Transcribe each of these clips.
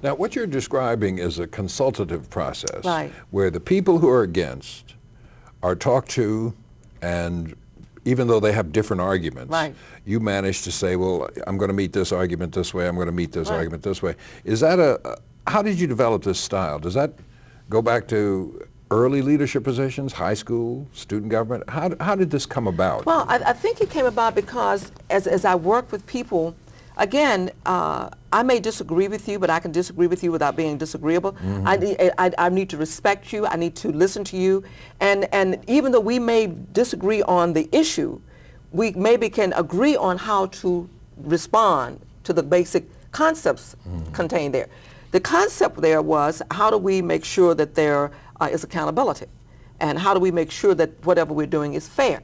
Now, what you're describing is a consultative process, Right. where the people who are against are talked to, and even though they have different arguments, Right. you manage to say, well, I'm going to meet this argument this way, I'm going to meet this Right. argument this way. Is that how did you develop this style? Does that go back to early leadership positions, high school, student government? How did this come about? Well, I think it came about because as I work with people, again, I may disagree with you, but I can disagree with you without being disagreeable. I need to respect you. I need to listen to you. And even though we may disagree on the issue, we maybe can agree on how to respond to the basic concepts contained there. The concept there was, how do we make sure that there is accountability? And how do we make sure that whatever we're doing is fair?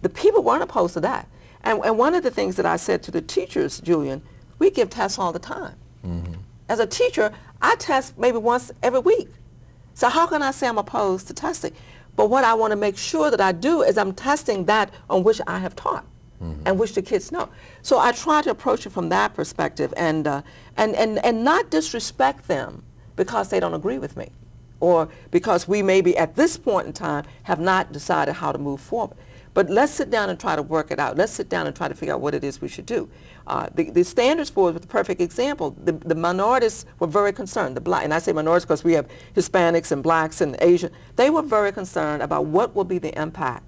The people weren't opposed to that. And one of the things that I said to the teachers, Julian, we give tests all the time. As a teacher, I test maybe once every week. So how can I say I'm opposed to testing? But what I want to make sure that I do is I'm testing that on which I have taught and which the kids know. So I try to approach it from that perspective and not disrespect them because they don't agree with me, or because we maybe at this point in time have not decided how to move forward. But let's sit down and try to work it out. Let's sit down and try to figure out what it is we should do. The standards board was the perfect example. The minorities were very concerned. The black, and I say minorities because we have Hispanics and blacks and Asian. They were very concerned about what will be the impact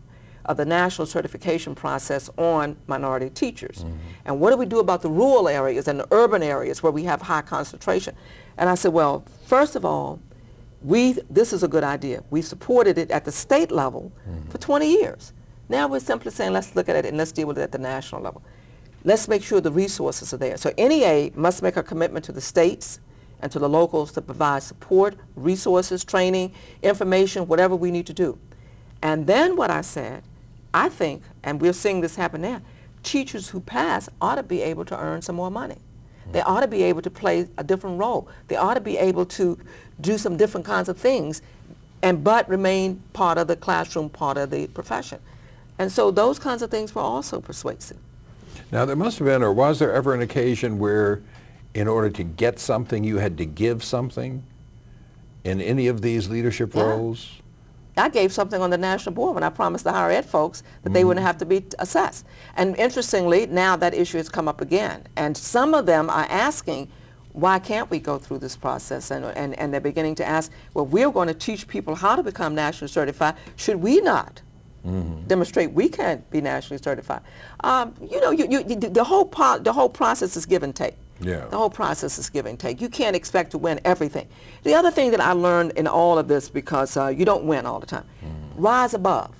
of the national certification process on minority teachers. And what do we do about the rural areas and the urban areas where we have high concentration? And I said, well, first of all, this is a good idea. We supported it at the state level for 20 years. Now we're simply saying, let's look at it and let's deal with it at the national level. Let's make sure the resources are there. So NEA must make a commitment to the states and to the locals to provide support, resources, training, information, whatever we need to do. And then what I said, I think, and we're seeing this happen now, teachers who pass ought to be able to earn some more money. They ought to be able to play a different role. They ought to be able to do some different kinds of things, but remain part of the classroom, part of the profession. And so those kinds of things were also persuasive. Now, there must have been, or was there ever an occasion where in order to get something you had to give something in any of these leadership roles? I gave something on the national board when I promised the higher ed folks that they wouldn't have to be assessed. And interestingly, now that issue has come up again. And some of them are asking, why can't we go through this process? And they're beginning to ask, well, we're going to teach people how to become nationally certified. Should we not demonstrate we can't be nationally certified? You know, the whole process is give and take. Yeah. The whole process is give and take. You can't expect to win everything. The other thing that I learned in all of this, because you don't win all the time, rise above.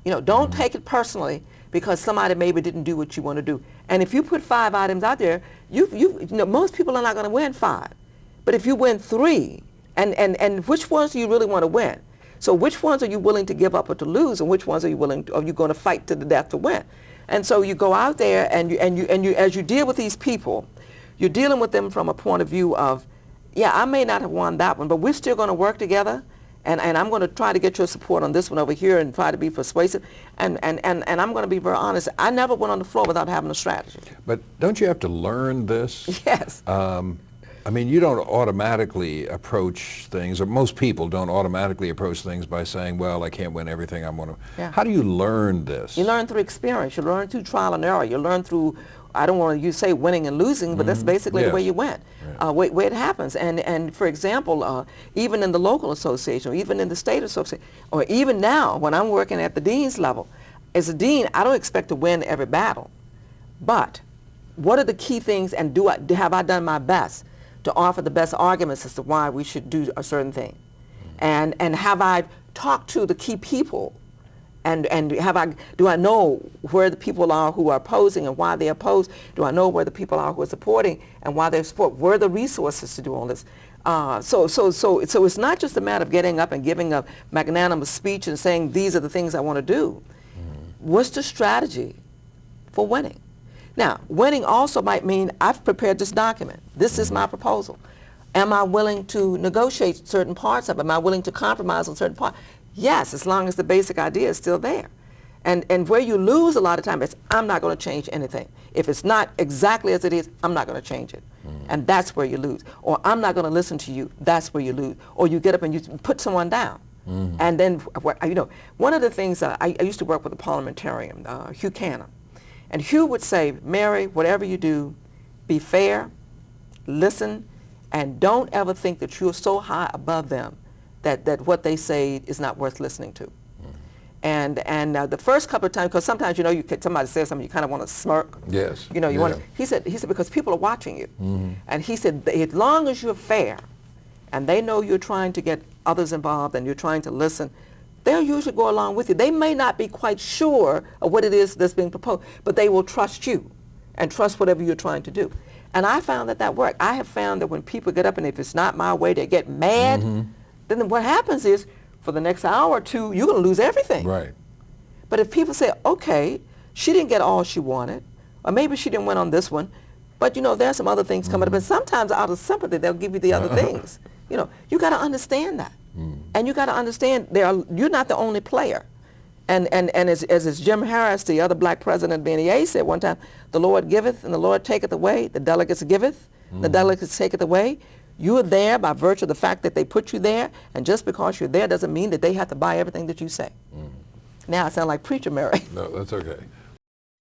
You know, don't take it personally because somebody maybe didn't do what you want to do. And if you put 5 items out there, you know, most people are not going to win 5. But if you win 3, and which ones do you really want to win? So which ones are you willing to give up or to lose, and which ones are you going to fight to the death to win? And so you go out there and you as you deal with these people, you're dealing with them from a point of view of, yeah, I may not have won that one, but we're still going to work together, and I'm going to try to get your support on this one over here and try to be persuasive, and I'm going to be very honest. I never went on the floor without having a strategy. But don't you have to learn this? Yes. I mean, you don't automatically approach things, or most people don't automatically approach things by saying, well, I can't win everything I want to. Yeah. How do you learn this? You learn through experience. You learn through trial and error. You learn through, I don't want to say winning and losing, but that's basically the way you win, way it happens. And for example, even in the local association, or even in the state association, or even now when I'm working at the dean's level, as a dean, I don't expect to win every battle. But what are the key things, and have I done my best to offer the best arguments as to why we should do a certain thing? And have I talked to the key people? And do I know where the people are who are opposing and why they oppose? Do I know where the people are who are supporting and why they support? Where are the resources to do all this? So it's not just a matter of getting up and giving a magnanimous speech and saying these are the things I want to do. What's the strategy for winning? Now, winning also might mean I've prepared this document. This is my proposal. Am I willing to negotiate certain parts of it? Am I willing to compromise on certain parts? Yes, as long as the basic idea is still there. And where you lose a lot of time is I'm not going to change anything. If it's not exactly as it is, I'm not going to change it. And that's where you lose. Or I'm not going to listen to you. That's where you lose. Or you get up and you put someone down. And then, you know, one of the things, I used to work with a parliamentarian, Hugh Cannon. And Hugh would say, Mary, whatever you do, be fair, listen, and don't ever think that you're so high above them that what they say is not worth listening to. And the first couple of times, because sometimes, you know, somebody says something, you kind of want to smirk. Yes. You know, you want. He said because people are watching you. And he said, as long as you're fair, and they know you're trying to get others involved and you're trying to listen, they'll usually go along with you. They may not be quite sure of what it is that's being proposed, but they will trust you and trust whatever you're trying to do. And I found that worked. I have found that when people get up and if it's not my way, they get mad, then what happens is, for the next hour or two, you're going to lose everything. Right. But if people say, okay, she didn't get all she wanted, or maybe she didn't win on this one, but you know, there's some other things coming up, and sometimes out of sympathy, they'll give you the other things. You know, you got to understand that. And you got to understand you're not the only player. And as Jim Harris, the other black president of the NEA, said one time, the Lord giveth and the Lord taketh away, the delegates giveth, the delegates taketh away. You are there by virtue of the fact that they put you there, and just because you're there doesn't mean that they have to buy everything that you say. Now I sound like Preacher Mary. No, that's okay.